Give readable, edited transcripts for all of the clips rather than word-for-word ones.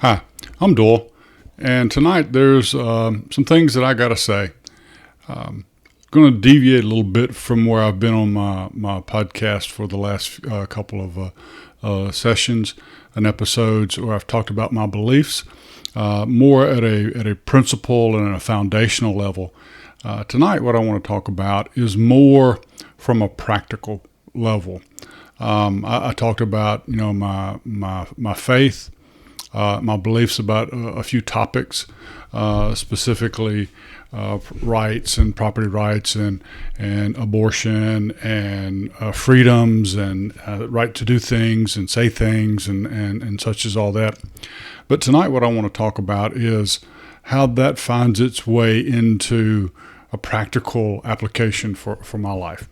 Hi, I'm Doyle, and tonight there's some things that I got to say. Going to deviate a little bit from where I've been on my podcast for the last couple of sessions and episodes where I've talked about my beliefs, more at a principle and a foundational level. Tonight, what I want to talk about is more from a practical level. I talked about my faith. My beliefs about a few topics, specifically rights and property rights and abortion and freedoms and right to do things and say things and such as all that. But tonight what I want to talk about is how that finds its way into a practical application for my life.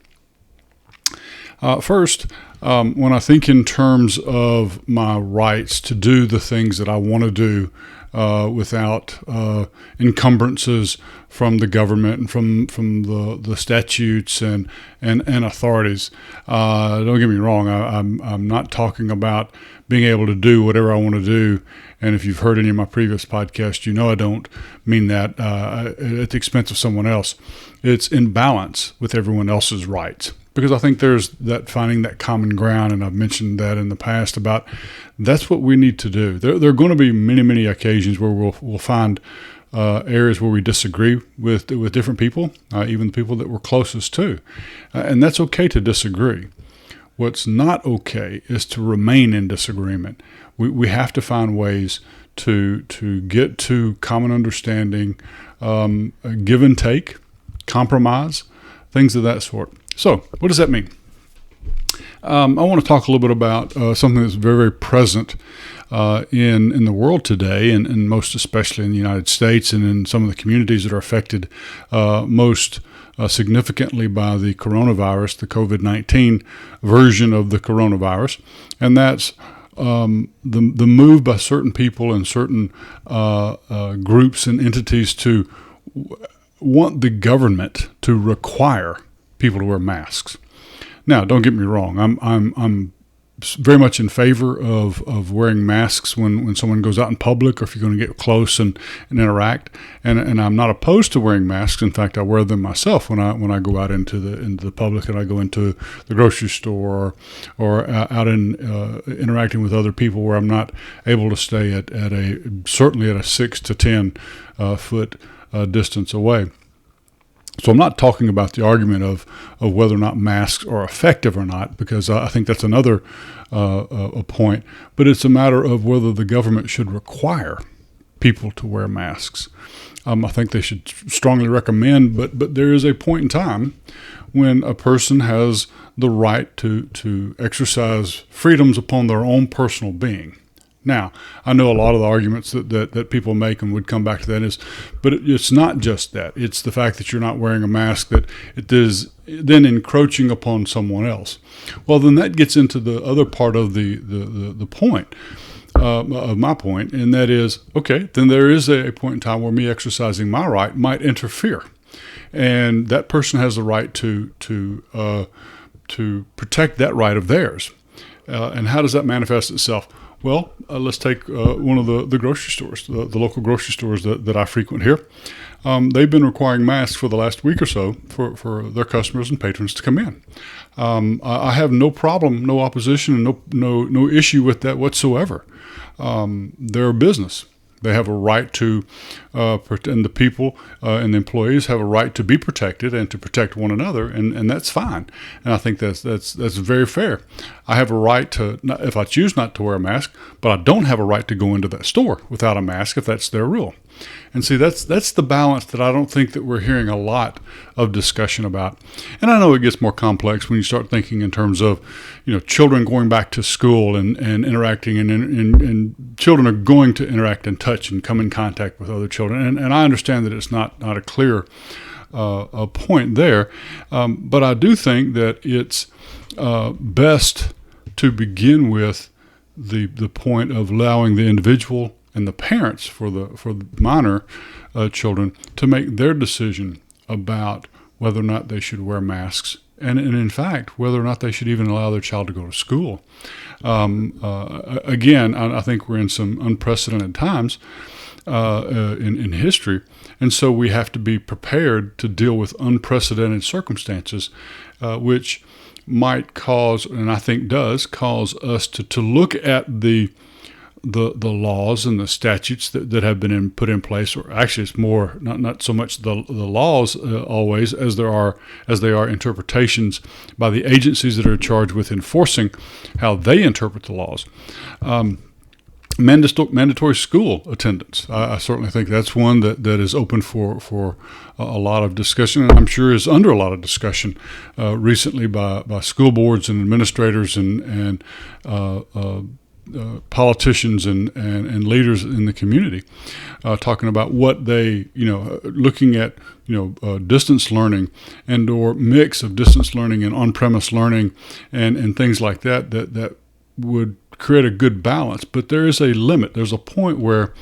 First, when I think in terms of my rights to do the things that I want to do without encumbrances from the government and from the statutes and authorities, don't get me wrong. I'm not talking about being able to do whatever I want to do. And if you've heard any of my previous podcasts, you know I don't mean that at the expense of someone else. It's in balance with everyone else's rights. Because I think there's that finding that common ground, and I've mentioned that in the past about that's what we need to do. There are going to be many occasions where we'll find areas where we disagree with different people, even the people that we're closest to, and that's okay to disagree. What's not okay is to remain in disagreement. We have to find ways to get to common understanding, give and take, compromise, things of that sort. So, what does that mean? I want to talk a little bit about something that's very present in the world today, and most especially in the United States and in some of the communities that are affected most significantly by the coronavirus, the COVID-19 version of the coronavirus, and that's the move by certain people and certain groups and entities to want the government to require people to wear masks. Now, don't get me wrong. I'm very much in favor of wearing masks when someone goes out in public, or if you're going to get close and interact. And I'm not opposed to wearing masks. In fact, I wear them myself when I go out into the public, and I go into the grocery store or out in interacting with other people where I'm not able to stay at certainly at a 6 to 10 foot distance away. So I'm not talking about the argument of whether or not masks are effective or not, because I think that's another a point. But it's a matter of whether the government should require people to wear masks. I think they should strongly recommend, but there is a point in time when a person has the right to exercise freedoms upon their own personal being. Now, I know a lot of the arguments that people make, and would come back to that but it's not just that. It's the fact that you're not wearing a mask, that it is then encroaching upon someone else. Well, then that gets into the other part of the point, of my point, and that is, okay, then there is a point in time where me exercising my right might interfere. And that person has the right to protect that right of theirs. And how does that manifest itself? Well, let's take one of the grocery stores, the local grocery stores that I frequent here. They've been requiring masks for the last week or so for their customers and patrons to come in. I have no problem, no opposition, and no issue with that whatsoever. They're a business. They have a right to, and the people and the employees have a right to be protected and to protect one another, and that's fine. And I think that's very fair. I have a right to, if I choose not to wear a mask, but I don't have a right to go into that store without a mask if that's their rule. And see, that's the balance that I don't think that we're hearing a lot of discussion about. And I know it gets more complex when you start thinking in terms of, children going back to school and interacting, and children are going to interact and touch and come in contact with other children. And I understand that it's not a clear a point there, but I do think that it's best to begin with the point of allowing the individual and the parents for the minor children to make their decision about whether or not they should wear masks and in fact, whether or not they should even allow their child to go to school. Again, I think we're in some unprecedented times in history, and so we have to be prepared to deal with unprecedented circumstances, which might cause, and I think does cause us to look at the laws and the statutes that have been put in place, or actually it's more not so much the laws always as they are interpretations by the agencies that are charged with enforcing how they interpret the laws. Mandatory school attendance. I certainly think that's one that is open for a lot of discussion, and I'm sure is under a lot of discussion recently by school boards and administrators and politicians and leaders in the community, talking about what they, looking at, distance learning and or mix of distance learning and on-premise learning and things like that would create a good balance. But there is a limit. There's a point where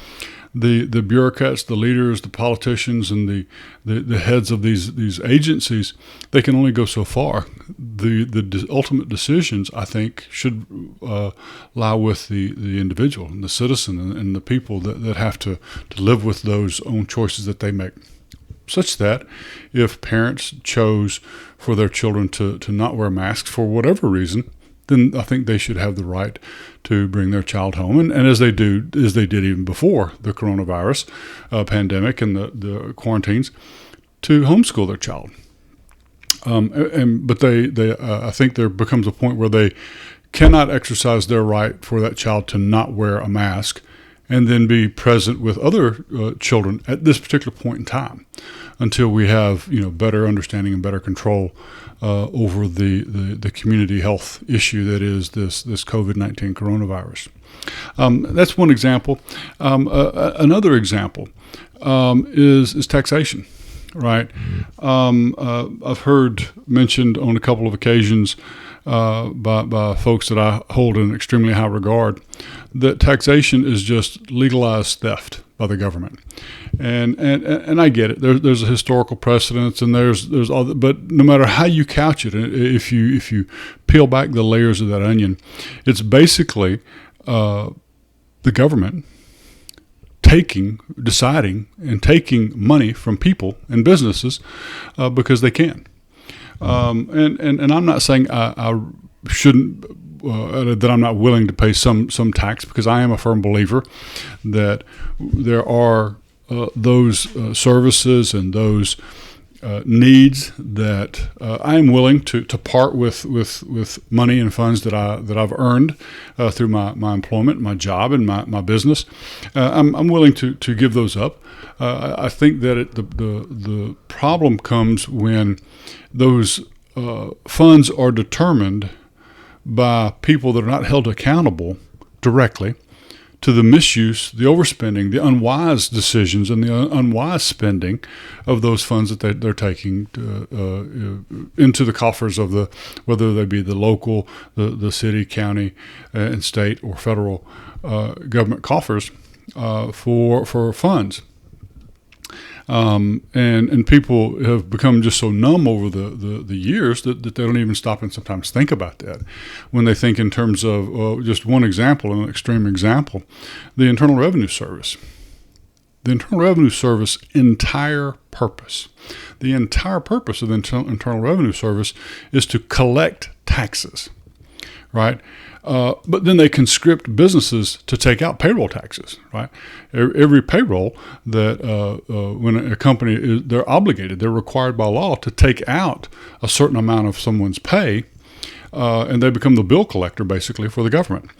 the bureaucrats, the leaders, the politicians, and the heads of these agencies, they can only go so far. The ultimate decisions, I think, should lie with the individual and the citizen and the people that have to live with those own choices that they make. Such that if parents chose for their children to not wear masks for whatever reason, then I think they should have the right to bring their child home, and as they did even before the coronavirus pandemic and the quarantines, to homeschool their child. But I think there becomes a point where they cannot exercise their right for that child to not wear a mask and then be present with other children at this particular point in time, until we have better understanding and better control over the community health issue that is this COVID-19 coronavirus. That's one example. Another example is taxation. Right. I've heard mentioned on a couple of occasions by folks that I hold in extremely high regard that taxation is just legalized theft by the government, and I get it. There's a historical precedence, and there's all that, but no matter how you couch it, if you peel back the layers of that onion, it's basically the government deciding and taking money from people and businesses because they can. And I'm not saying I shouldn't, that I'm not willing to pay some tax, because I am a firm believer that there are those services and those needs that I am willing to part with money and funds that I've earned through my employment, my job, and my business. I'm willing to give those up. I think that the problem comes when those funds are determined by people that are not held accountable directly to the misuse, the overspending, the unwise decisions, and the unwise spending of those funds that they're taking into the coffers of whether they be the local, the city, county, and state, or federal government coffers for funds. And people have become just so numb over the years that they don't even stop and sometimes think about that. When they think in terms of just one example, an extreme example, the Internal Revenue Service. The Internal Revenue Service entire purpose of the Internal Revenue Service is to collect taxes, right? But then they conscript businesses to take out payroll taxes, right? Every payroll that when a company they're obligated, they're required by law to take out a certain amount of someone's pay, and they become the bill collector basically for the government.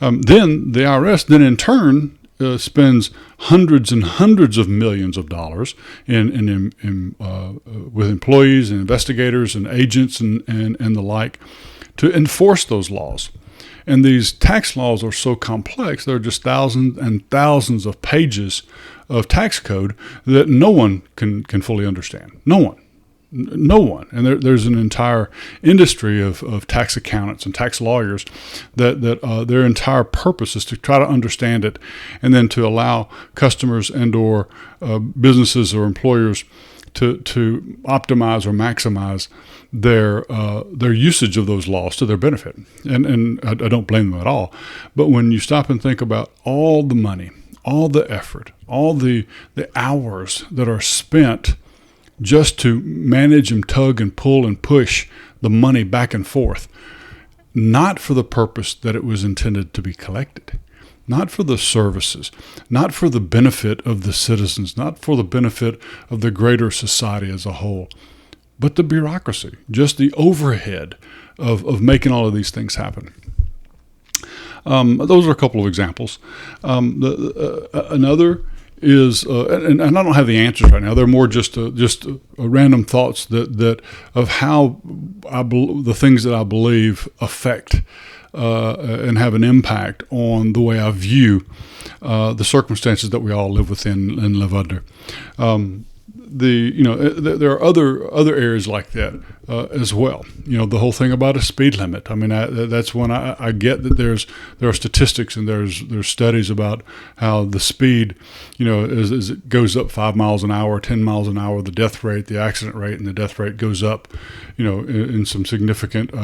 Then the IRS then in turn spends hundreds and hundreds of millions of dollars with employees and investigators and agents and the like to enforce those laws. And these tax laws are so complex, there are just thousands and thousands of pages of tax code that no one can fully understand. No one. And there's an entire industry of tax accountants and tax lawyers that their entire purpose is to try to understand it, and then to allow customers and or businesses or employers to optimize or maximize their usage of those laws to their benefit. And I don't blame them at all. But when you stop and think about all the money, all the effort, all the hours that are spent just to manage and tug and pull and push the money back and forth, not for the purpose that it was intended to be collected, not for the services, not for the benefit of the citizens, not for the benefit of the greater society as a whole, but the bureaucracy, just the overhead of making all of these things happen. Those are a couple of examples. Another is, and I don't have the answers right now. They're more just random thoughts that of how the things that I believe affect and have an impact on the way I view the circumstances that we all live within and live under. There are other areas like that as well. The whole thing about a speed limit. I mean, that's when I get that there are statistics and there's studies about how the speed, as it goes up 5 miles an hour, 10 miles an hour, the death rate, the accident rate, and the death rate goes up, in some significant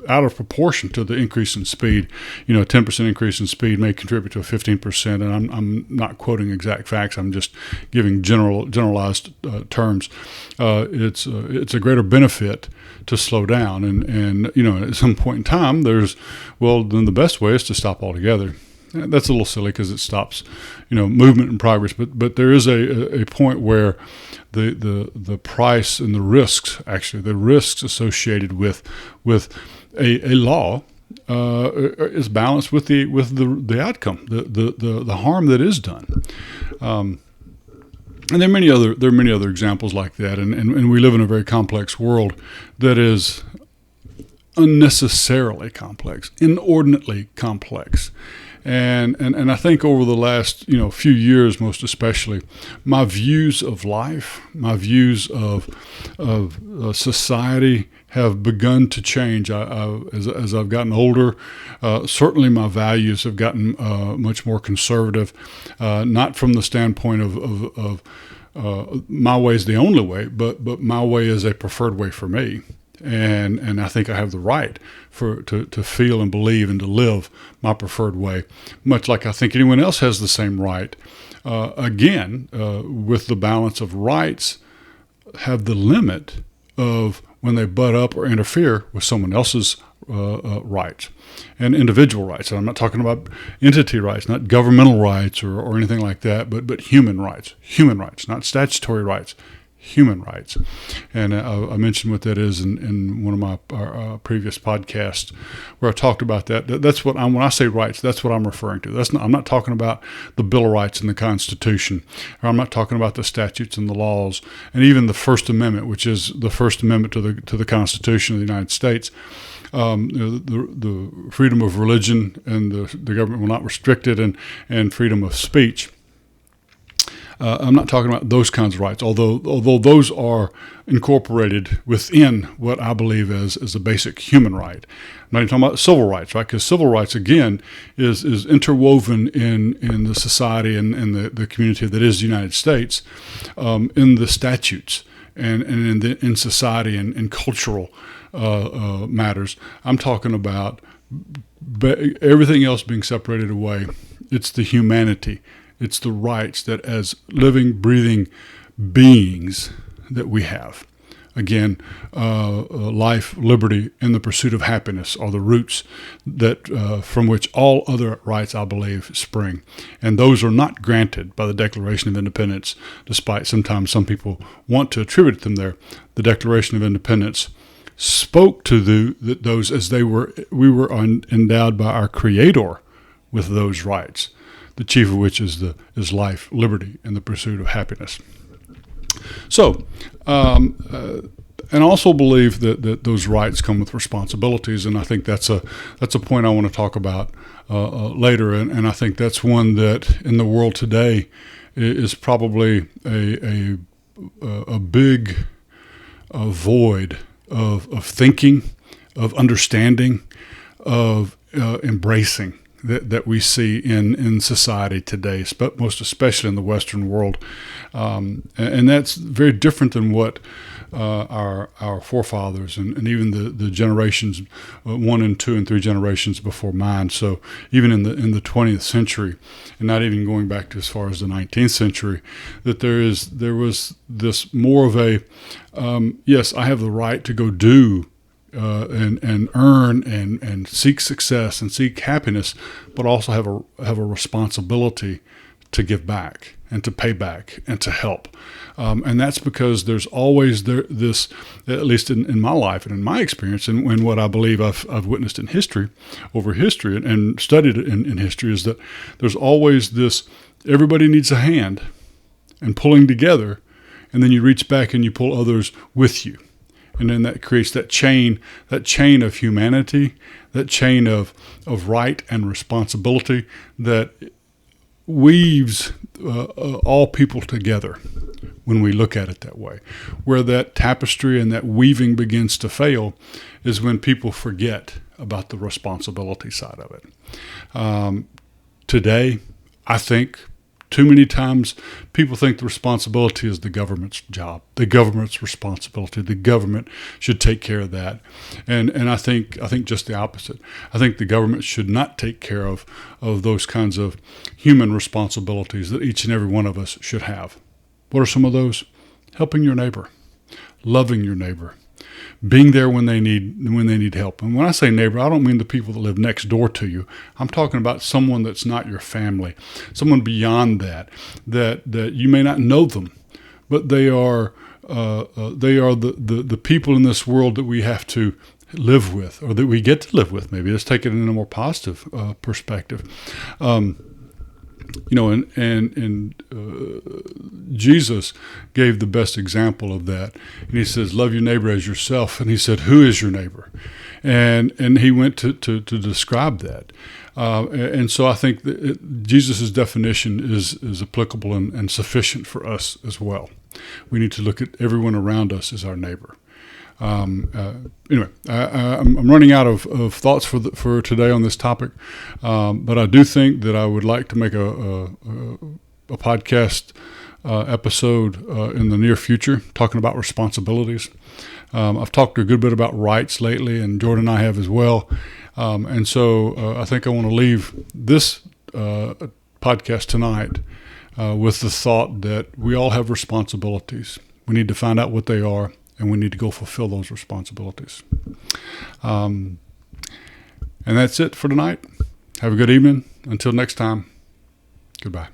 out of proportion to the increase in speed. 10% increase in speed may contribute to a 15%, and I'm not quoting exact facts. I'm just giving generalized terms. It's a greater benefit to slow down, and at some point in time, then the best way is to stop altogether. That's a little silly because it stops, movement and progress. But there is a point where the price and the risks associated with a law is balanced with the outcome, the harm that is done. And there are many other examples like that. And we live in a very complex world that is unnecessarily complex, inordinately complex. And I think over the last few years, most especially, my views of life, my views of society have begun to change. As I've gotten older, certainly my values have gotten much more conservative, not from the standpoint of my way is the only way, but my way is a preferred way for me. And I think I have the right to feel and believe and to live my preferred way, much like I think anyone else has the same right. With the balance of rights, have the limit of when they butt up or interfere with someone else's rights and individual rights. And I'm not talking about entity rights, not governmental rights or anything like that, but human rights, not statutory rights. Human rights. And I mentioned what that is in one of my previous podcasts where I talked about that. That's what when I say rights, that's what I'm referring to. I'm not talking about the Bill of Rights and the Constitution, or I'm not talking about the statutes and the laws, and even the First Amendment, which is the First Amendment to the Constitution of the United States. The freedom of religion and the government will not restrict it, and freedom of speech. I'm not talking about those kinds of rights, although those are incorporated within what I believe is a basic human right. I'm not even talking about civil rights, right? Because civil rights, again, is interwoven in the society and the community that is the United States, in the statutes and in society and cultural matters. I'm talking about everything else being separated away. It's the humanity. It's the rights that as living, breathing beings that we have. Again, life, liberty, and the pursuit of happiness are the roots that from which all other rights, I believe, spring. And those are not granted by the Declaration of Independence, despite sometimes some people want to attribute them there. The Declaration of Independence spoke to those as we were endowed by our Creator with those rights, the chief of which is life, liberty, and the pursuit of happiness. So, and I also believe that those rights come with responsibilities, and I think that's a point I want to talk about later, and I think that's one that in the world today is probably a big void of thinking, of understanding, of embracing that we see in society today, most especially in the Western world, and that's very different than what our forefathers and even the generations 1 and 2 and 3 generations before mine. So even in the 20th century, and not even going back to as far as the 19th century, that there was this more of a yes, I have the right to go do and earn and seek success and seek happiness, but also have a responsibility to give back and to pay back and to help. And that's because there's always this, at least in my life and in my experience and what I believe I've witnessed in history, and studied in history, is that there's always this, everybody needs a hand and pulling together, and then you reach back and you pull others with you. And then that creates that chain of humanity, that chain of right and responsibility that weaves all people together when we look at it that way. Where that tapestry and that weaving begins to fail is when people forget about the responsibility side of it. Today, I think too many times people think the responsibility is the government's job, the government's responsibility. The government should take care of that, and I think just the opposite. I think the government should not take care of those kinds of human responsibilities that each and every one of us should have. What are some of those? Helping your neighbor, loving your neighbor, being there when they need help. And when I say neighbor, I don't mean the people that live next door to you. I'm talking about someone that's not your family, someone beyond that you may not know them, but they are the people in this world that we have to live with, or that we get to live with. Maybe let's take it in a more positive perspective. Jesus gave the best example of that. And he says, love your neighbor as yourself. And he said, who is your neighbor? And he went to describe that. And so I think that Jesus' definition is applicable and sufficient for us as well. We need to look at everyone around us as our neighbor. Anyway, I'm running out of thoughts for today on this topic, but I do think that I would like to make a podcast episode in the near future talking about responsibilities. I've talked a good bit about rights lately, and Jordan and I have as well. And so I think I want to leave this podcast tonight with the thought that we all have responsibilities. We need to find out what they are, and we need to go fulfill those responsibilities. And that's it for tonight. Have a good evening. Until next time, goodbye.